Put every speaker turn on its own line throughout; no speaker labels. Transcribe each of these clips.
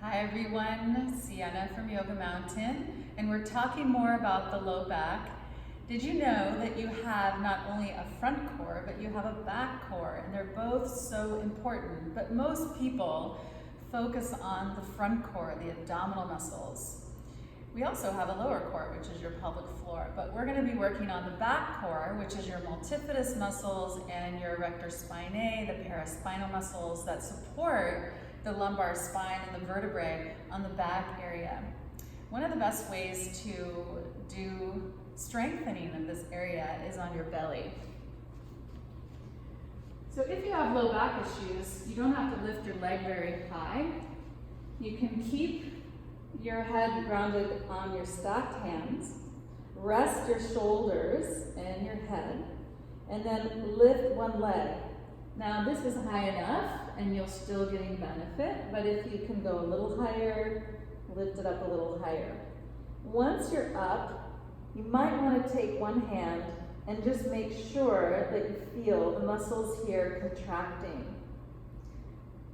Hi everyone, Sienna from Yoga Mountain, and we're talking more about the low back. Did you know that you have not only a front core, but you have a back core, and they're both so important, but most people focus on the front core, the abdominal muscles. We also have a lower core, which is your pelvic floor, but we're going to be working on the back core, which is your multifidus muscles and your erector spinae, the paraspinal muscles that support the lumbar spine and the vertebrae on the back area. One of the best ways to do strengthening of this area is on your belly. So if you have low back issues, you don't have to lift your leg very high. You can keep your head grounded on your stacked hands, rest your shoulders and your head, and then lift one leg. Now this is high enough and you're still getting benefit, but if you can go a little higher, lift it up a little higher. Once you're up, you might want to take one hand and just make sure that you feel the muscles here contracting.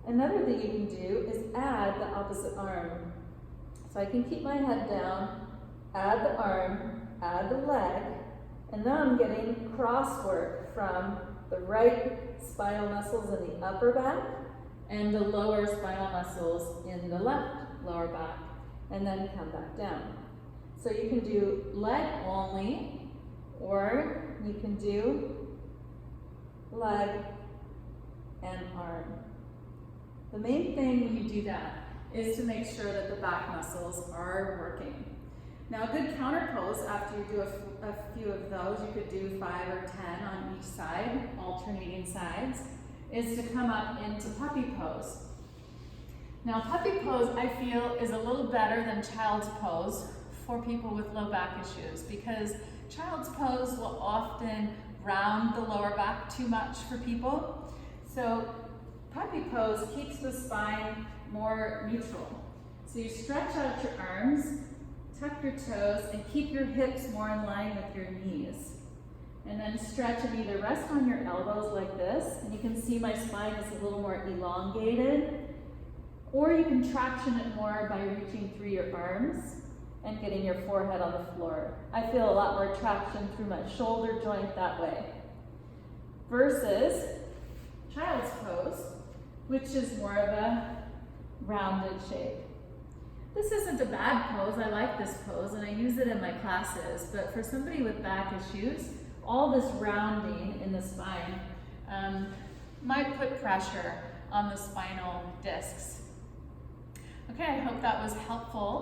Another thing you can do is add the opposite arm. So I can keep my head down, add the arm, add the leg, and now I'm getting cross work from the right spinal muscles in the upper back and the lower spinal muscles in the left lower back, and then come back down. So you can do leg only, or you can do leg and arm. The main thing when you do that is to make sure that the back muscles are working. Now a good counter pose after you do a few of those, you could do 5 or 10 on each side, alternating sides, is to come up into puppy pose. Now puppy pose I feel is a little better than child's pose for people with low back issues, because child's pose will often round the lower back too much for people. So puppy pose keeps the spine more neutral. So you stretch out your arms, tuck your toes, and keep your hips more in line with your knees. And then stretch and either rest on your elbows like this, and you can see my spine is a little more elongated, or you can traction it more by reaching through your arms and getting your forehead on the floor. I feel a lot more traction through my shoulder joint that way. Versus child's pose, which is more of a rounded shape. This isn't a bad pose, I like this pose and I use it in my classes, but for somebody with back issues, all this rounding in the spine might put pressure on the spinal discs. Okay, I hope that was helpful.